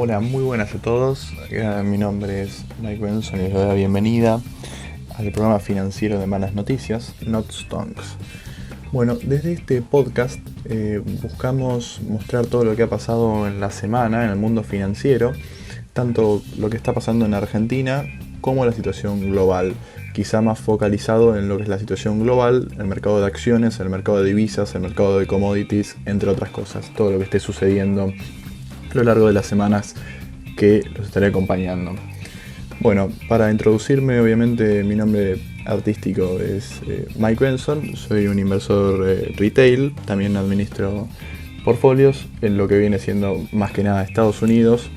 Hola, muy buenas a todos. Mi nombre es Mike Benson y les doy la bienvenida al programa financiero de Malas Noticias, Not Stonks. Bueno, desde este podcast buscamos mostrar todo lo que ha pasado en la semana en el mundo financiero, tanto lo que está pasando en Argentina como la situación global, quizá más focalizado en lo que es la situación global, el mercado de acciones, el mercado de divisas, el mercado de commodities, entre otras cosas, todo lo que esté sucediendo a lo largo de las semanas que los estaré acompañando. Bueno, para introducirme, obviamente mi nombre artístico es Mike Benson, soy un inversor retail, también administro portfolios en lo que viene siendo más que nada Estados Unidos,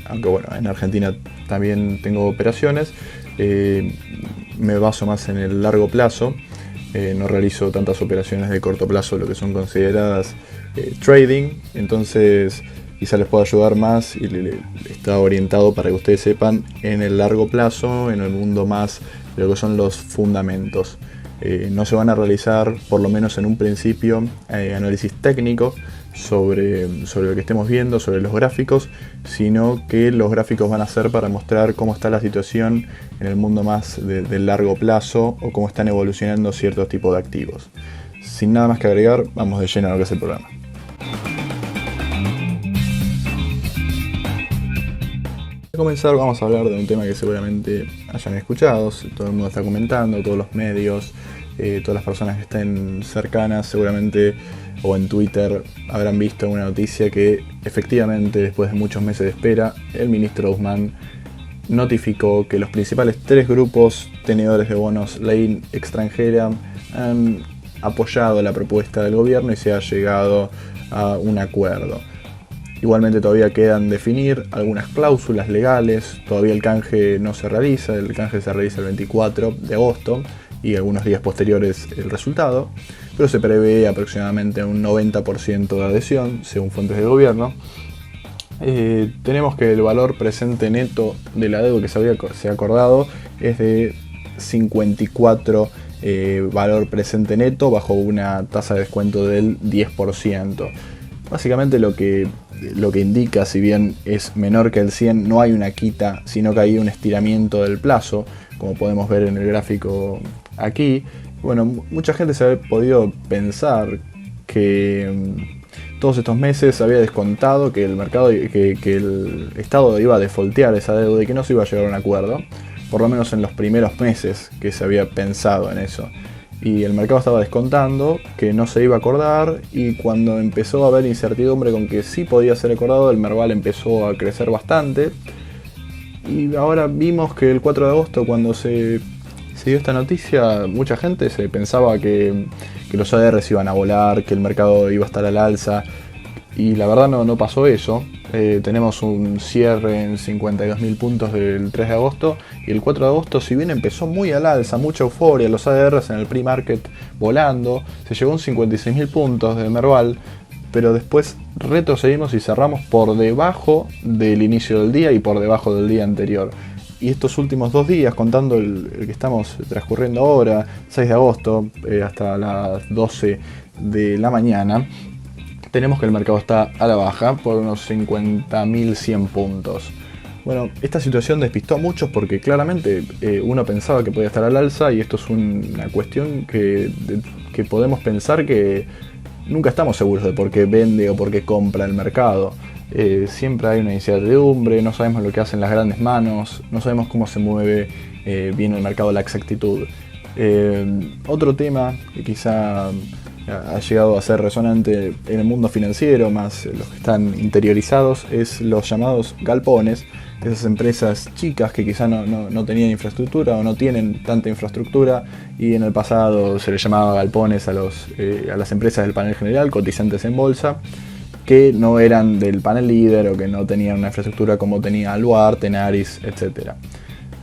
aunque bueno, en Argentina también tengo operaciones. Me baso más en el largo plazo, no realizo tantas operaciones de corto plazo, lo que son consideradas trading, entonces quizá les pueda ayudar más y está orientado para que ustedes sepan en el largo plazo, en el mundo más de lo que son los fundamentos. No se van a realizar, por lo menos en un principio, análisis técnico sobre lo que estemos viendo, sobre los gráficos, sino que los gráficos van a ser para mostrar cómo está la situación en el mundo más del largo plazo o cómo están evolucionando ciertos tipos de activos. Sin nada más que agregar, vamos de lleno a lo que es el programa. Para comenzar vamos a hablar de un tema que seguramente hayan escuchado, todo el mundo está comentando, todos los medios, todas las personas que estén cercanas seguramente o en Twitter habrán visto una noticia que efectivamente después de muchos meses de espera el ministro Guzmán notificó que los principales 3 grupos tenedores de bonos ley extranjera han apoyado la propuesta del gobierno y se ha llegado a un acuerdo. Igualmente todavía quedan definir algunas cláusulas legales, todavía el canje no se realiza, el canje se realiza el 24 de agosto y algunos días posteriores el resultado, pero se prevé aproximadamente un 90% de adhesión, según fuentes del gobierno. Tenemos que el valor presente neto de la deuda que se ha acordado es de 54 valor presente neto bajo una tasa de descuento del 10%. Básicamente lo que indica, si bien es menor que el 100, no hay una quita, sino que hay un estiramiento del plazo, como podemos ver en el gráfico aquí. Bueno, mucha gente se ha podido pensar que todos estos meses se había descontado que el mercado, que el Estado iba a defaultear esa deuda y que no se iba a llegar a un acuerdo, por lo menos en los primeros meses que se había pensado en eso. Y el mercado estaba descontando que no se iba a acordar, y cuando empezó a haber incertidumbre con que sí podía ser acordado, el Merval empezó a crecer bastante. Y ahora vimos que el 4 de agosto, cuando se dio esta noticia, mucha gente se pensaba que los ADRs iban a volar, que el mercado iba a estar al alza, y la verdad no pasó eso. Tenemos un cierre en 52.000 puntos del 3 de agosto y el 4 de agosto, si bien empezó muy al alza, mucha euforia, los ADRs en el pre-market volando, se llegó a un 56.000 puntos del Merval, pero después retrocedimos y cerramos por debajo del inicio del día y por debajo del día anterior. Y estos últimos 2 días, contando el que estamos transcurriendo ahora, 6 de agosto, hasta las 12 de la mañana, tenemos que el mercado está a la baja por unos 50.100 puntos. Bueno, esta situación despistó a muchos porque claramente uno pensaba que podía estar al alza, y esto es una cuestión que podemos pensar que nunca estamos seguros de por qué vende o por qué compra el mercado. Siempre hay una incertidumbre, no sabemos lo que hacen las grandes manos, no sabemos cómo se mueve bien el mercado, la exactitud. Otro tema que quizá ha llegado a ser resonante en el mundo financiero, más los que están interiorizados, es los llamados galpones, esas empresas chicas que quizá no tenían infraestructura o no tienen tanta infraestructura, y en el pasado se les llamaba galpones a las empresas del panel general cotizantes en bolsa, que no eran del panel líder o que no tenían una infraestructura como tenía Aluar, Tenaris, etc.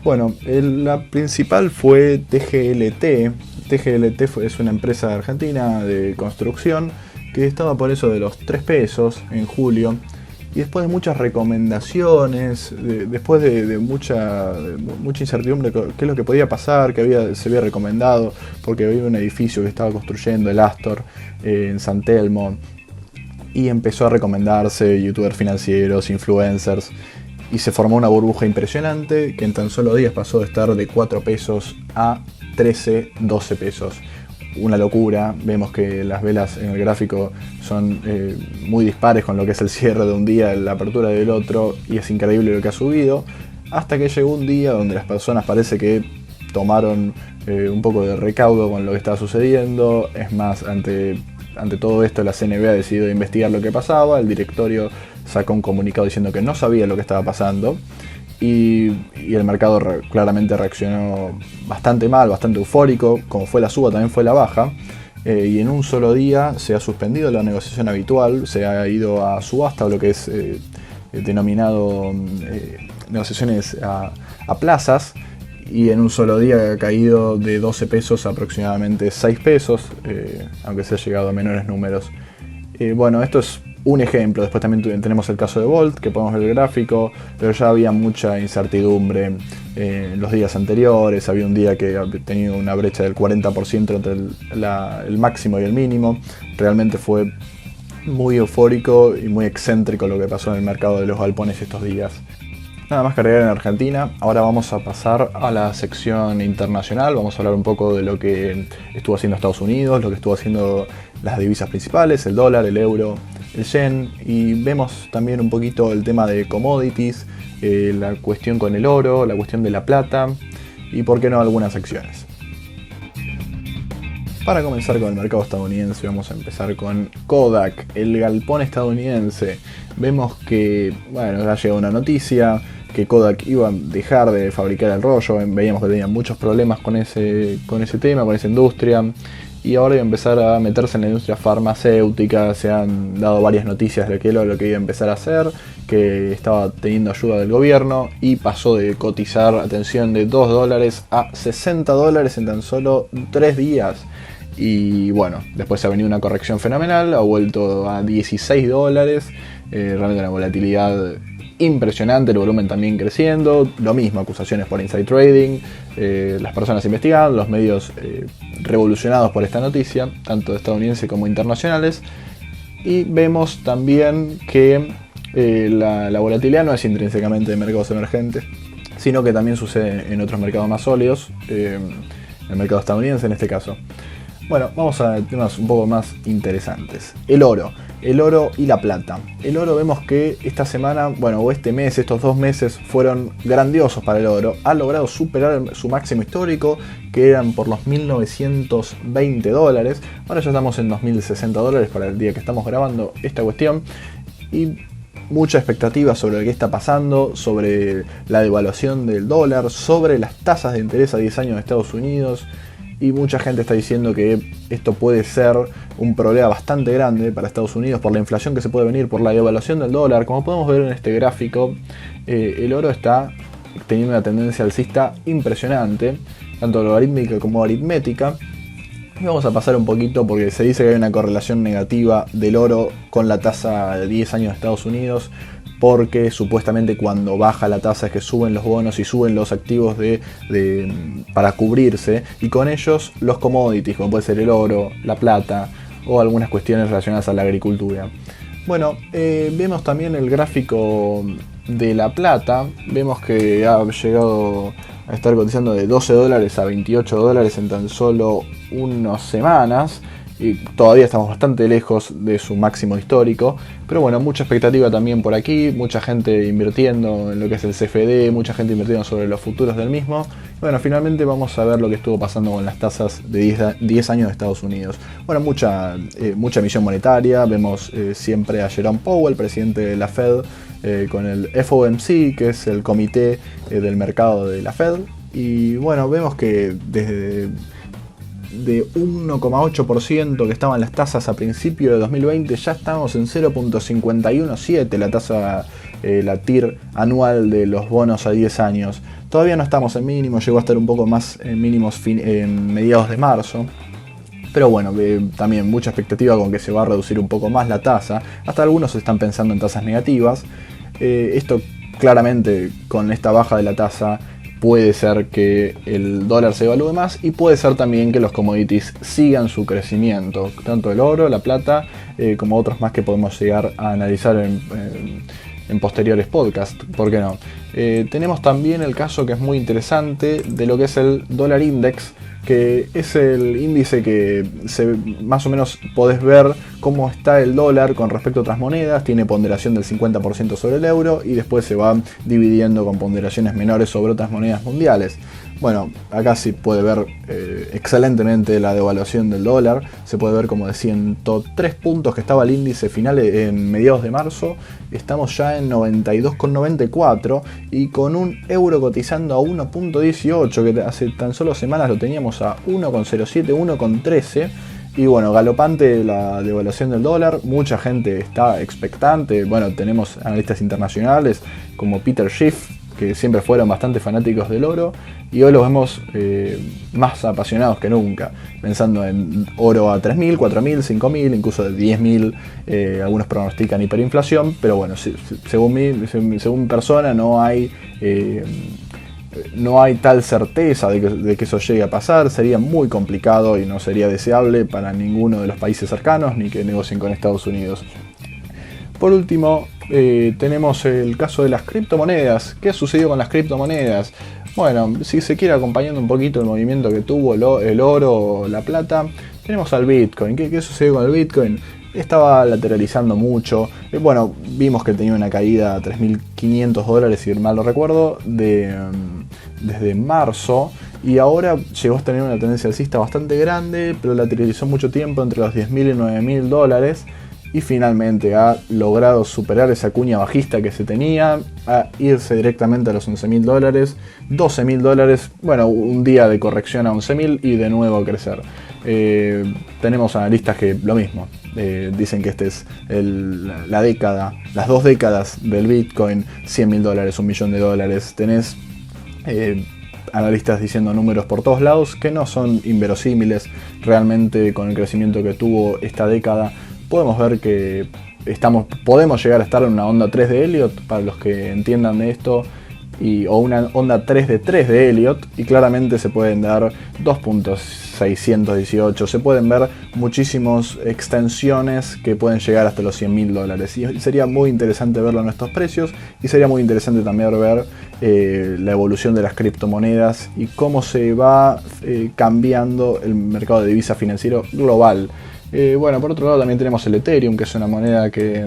Bueno, la principal fue TGLT. TGLT es una empresa argentina de construcción que estaba por eso de los 3 pesos en julio, y después de muchas recomendaciones, después de mucha incertidumbre qué es lo que podía pasar, que se había recomendado porque había un edificio que estaba construyendo el Astor en San Telmo, y empezó a recomendarse youtubers financieros, influencers, y se formó una burbuja impresionante que en tan solo días pasó de estar de 4 pesos a 13, 12 pesos. Una locura. Vemos que las velas en el gráfico son muy dispares con lo que es el cierre de un día, la apertura del otro, y es increíble lo que ha subido, hasta que llegó un día donde las personas parece que tomaron un poco de recaudo con lo que estaba sucediendo. Es más, ante todo esto la CNB ha decidido investigar lo que pasaba. El directorio sacó un comunicado diciendo que no sabía lo que estaba pasando, y el mercado claramente reaccionó bastante mal, bastante eufórico. Como fue la suba, también fue la baja, y en un solo día se ha suspendido la negociación habitual, se ha ido a subasta, o lo que es denominado negociaciones a plazas, y en un solo día ha caído de 12 pesos a aproximadamente 6 pesos, aunque se ha llegado a menores números. Bueno, esto es un ejemplo. Después también tenemos el caso de Volt, que podemos ver el gráfico, pero ya había mucha incertidumbre en los días anteriores. Había un día que había tenido una brecha del 40% entre el máximo y el mínimo. Realmente fue muy eufórico y muy excéntrico lo que pasó en el mercado de los galpones estos días. Nada más que agregar en Argentina. Ahora vamos a pasar a la sección internacional. Vamos a hablar un poco de lo que estuvo haciendo Estados Unidos, lo que estuvo haciendo las divisas principales, el dólar, el euro, el yen, y vemos también un poquito el tema de commodities, la cuestión con el oro, la cuestión de la plata y por qué no algunas acciones. Para comenzar con el mercado estadounidense, vamos a empezar con Kodak, el galpón estadounidense. Vemos que, bueno, ha llegado una noticia que Kodak iba a dejar de fabricar el rollo. Veíamos que tenían muchos problemas con ese tema, con esa industria, y ahora iba a empezar a meterse en la industria farmacéutica. Se han dado varias noticias de que lo que iba a empezar a hacer, que estaba teniendo ayuda del gobierno, y pasó de cotizar, atención, de $2 a $60 en tan solo 3 días. Y bueno, después se ha venido una corrección fenomenal, ha vuelto a $16, realmente una volatilidad impresionante, el volumen también creciendo, lo mismo, acusaciones por inside trading, las personas investigadas, los medios revolucionados por esta noticia, tanto estadounidense como internacionales, y vemos también que la volatilidad no es intrínsecamente de mercados emergentes, sino que también sucede en otros mercados más sólidos, el mercado estadounidense en este caso. Bueno, vamos a temas un poco más interesantes. El oro y la plata. El oro, vemos que esta semana, bueno, o este mes, estos 2 meses fueron grandiosos para el oro. Ha logrado superar su máximo histórico, que eran por los $1.920. Ahora ya estamos en $2.060 para el día que estamos grabando esta cuestión. Y mucha expectativa sobre lo que está pasando, sobre la devaluación del dólar, sobre las tasas de interés a 10 años de Estados Unidos. Y mucha gente está diciendo que esto puede ser un problema bastante grande para Estados Unidos por la inflación que se puede venir, por la devaluación del dólar. Como podemos ver en este gráfico, el oro está teniendo una tendencia alcista impresionante, tanto logarítmica como aritmética. Y vamos a pasar un poquito porque se dice que hay una correlación negativa del oro con la tasa de 10 años de Estados Unidos, porque supuestamente cuando baja la tasa es que suben los bonos y suben los activos para cubrirse, y con ellos los commodities, como puede ser el oro, la plata o algunas cuestiones relacionadas a la agricultura. Bueno, vemos también el gráfico de la plata. Vemos que ha llegado a estar cotizando de $12 a $28 en tan solo unas semanas. Y todavía estamos bastante lejos de su máximo histórico, pero bueno, mucha expectativa también por aquí, mucha gente invirtiendo en lo que es el CFD, mucha gente invirtiendo sobre los futuros del mismo. Y bueno, finalmente vamos a ver lo que estuvo pasando con las tasas de 10 años de Estados Unidos. Bueno, mucha emisión monetaria. Vemos siempre a Jerome Powell, presidente de la Fed, con el FOMC, que es el comité del mercado de la Fed. Y bueno, vemos que desde de 1,8% que estaban las tasas a principio de 2020, ya estamos en 0,517 la tasa, la TIR anual de los bonos a 10 años. Todavía no estamos en mínimos, llegó a estar un poco más en mínimos en mediados de marzo. Pero bueno, también mucha expectativa con que se va a reducir un poco más la tasa. Hasta algunos están pensando en tasas negativas. Esto claramente, con esta baja de la tasa, puede ser que el dólar se evalúe más y puede ser también que los commodities sigan su crecimiento, tanto el oro, la plata, como otros más que podemos llegar a analizar en posteriores podcasts, ¿por qué no? Tenemos también el caso que es muy interesante de lo que es el dólar index, que es el índice que más o menos podés ver cómo está el dólar con respecto a otras monedas. Tiene ponderación del 50% sobre el euro y después se va dividiendo con ponderaciones menores sobre otras monedas mundiales. Bueno, acá sí puede ver excelentemente la devaluación del dólar. Se puede ver como de 103 puntos que estaba el índice final en mediados de marzo. Estamos ya en 92,94 y con un euro cotizando a 1,18, que hace tan solo semanas lo teníamos a 1,07, 1,13. Y bueno, galopante la devaluación del dólar, mucha gente está expectante. Bueno, tenemos analistas internacionales como Peter Schiff, que siempre fueron bastante fanáticos del oro, y hoy los vemos más apasionados que nunca, pensando en oro a 3.000, 4.000, 5.000, incluso de 10.000. Algunos pronostican hiperinflación, pero bueno, según persona no hay tal certeza de que eso llegue a pasar. Sería muy complicado y no sería deseable para ninguno de los países cercanos ni que negocien con Estados Unidos. Por último, tenemos el caso de las criptomonedas. ¿Qué sucedió con las criptomonedas? Bueno, si se quiere acompañando un poquito el movimiento que tuvo el oro o la plata, tenemos al Bitcoin. ¿Qué sucedió con el Bitcoin? Estaba lateralizando mucho. Bueno, vimos que tenía una caída a $3.500, si mal no recuerdo, desde marzo. Y ahora llegó a tener una tendencia alcista bastante grande, pero lateralizó mucho tiempo entre los $10.000 y $9.000. Y finalmente ha logrado superar esa cuña bajista que se tenía, a irse directamente a los $11.000, $12.000. Bueno, un día de corrección a 11.000 y de nuevo a crecer. Tenemos analistas que lo mismo, dicen que este es la década, las 2 décadas del Bitcoin, $100.000, $1.000.000. Tenés analistas diciendo números por todos lados que no son inverosímiles. Realmente, con el crecimiento que tuvo esta década, podemos ver que podemos llegar a estar en una onda 3 de Elliott, para los que entiendan de esto, o una onda 3 de Elliott, y claramente se pueden dar 2.618, se pueden ver muchísimas extensiones que pueden llegar hasta los $100.000, y sería muy interesante verlo en estos precios, y sería muy interesante también ver la evolución de las criptomonedas y cómo se va cambiando el mercado de divisa financiero global. Bueno, por otro lado también tenemos el Ethereum, que es una moneda que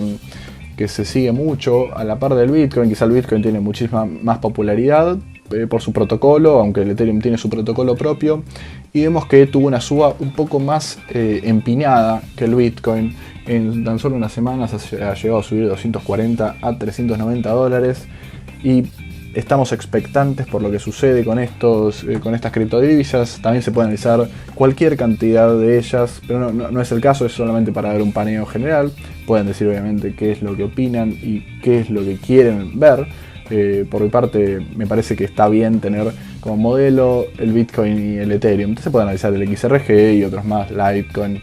se sigue mucho a la par del Bitcoin. Quizá el Bitcoin tiene muchísima más popularidad por su protocolo, aunque el Ethereum tiene su protocolo propio. Y vemos que tuvo una suba un poco más empinada que el Bitcoin. En tan solo unas semanas ha llegado a subir de 240 a $390. Y estamos expectantes por lo que sucede con estas criptodivisas. También se puede analizar cualquier cantidad de ellas, pero no es el caso, es solamente para ver un paneo general. Pueden decir obviamente qué es lo que opinan y qué es lo que quieren ver. Por mi parte, me parece que está bien tener como modelo el Bitcoin y el Ethereum. Entonces se puede analizar el XRG y otros más, Litecoin,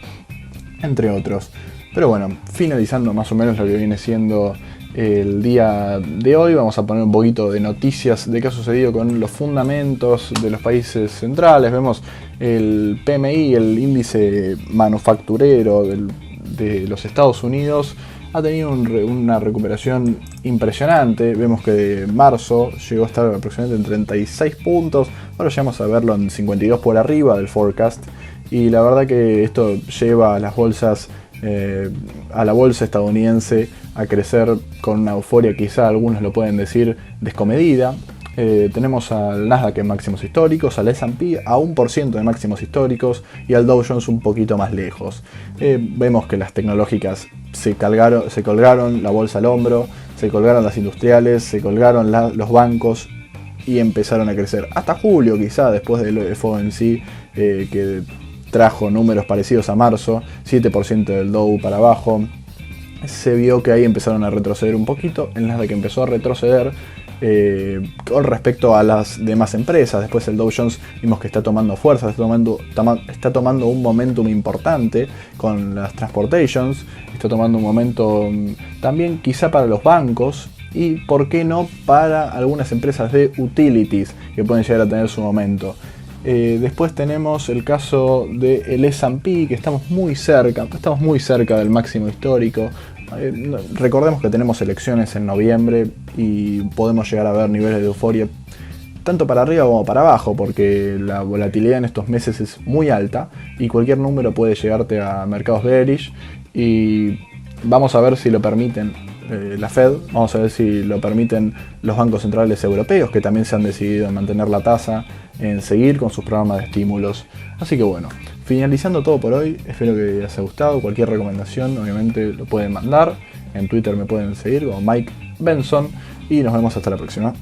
entre otros. Pero bueno, finalizando más o menos lo que viene siendo el día de hoy, vamos a poner un poquito de noticias de qué ha sucedido con los fundamentos de los países centrales. Vemos el PMI, el índice manufacturero de los Estados Unidos, ha tenido una recuperación impresionante. Vemos que de marzo llegó a estar aproximadamente en 36 puntos, ahora llegamos a verlo en 52 por arriba del forecast, y la verdad que esto lleva a las bolsas, a la bolsa estadounidense, a crecer con una euforia, quizá algunos lo pueden decir, descomedida. Tenemos al Nasdaq en máximos históricos, al S&P a 1% de máximos históricos y al Dow Jones un poquito más lejos. Vemos que las tecnológicas se colgaron la bolsa al hombro, se colgaron las industriales, se colgaron los bancos y empezaron a crecer. Hasta julio quizá, después del FOMC, que trajo números parecidos a marzo, 7% del Dow para abajo. Se vio que ahí empezaron a retroceder un poquito, el Nasdaq empezó a retroceder con respecto a las demás empresas. Después el Dow Jones vimos que está tomando fuerza, está tomando un momentum importante con las transportations, está tomando un momento también quizá para los bancos, y por qué no para algunas empresas de utilities que pueden llegar a tener su momento. Después tenemos el caso del S&P, que estamos muy cerca del máximo histórico. Recordemos que tenemos elecciones en noviembre y podemos llegar a ver niveles de euforia tanto para arriba como para abajo, porque la volatilidad en estos meses es muy alta y cualquier número puede llegarte a mercados bearish, y vamos a ver si lo permiten la Fed, vamos a ver si lo permiten los bancos centrales europeos, que también se han decidido en mantener la tasa, en seguir con sus programas de estímulos. Así que bueno, finalizando todo por hoy, espero que les haya gustado. Cualquier recomendación obviamente lo pueden mandar, en Twitter me pueden seguir como Mike Benson y nos vemos hasta la próxima.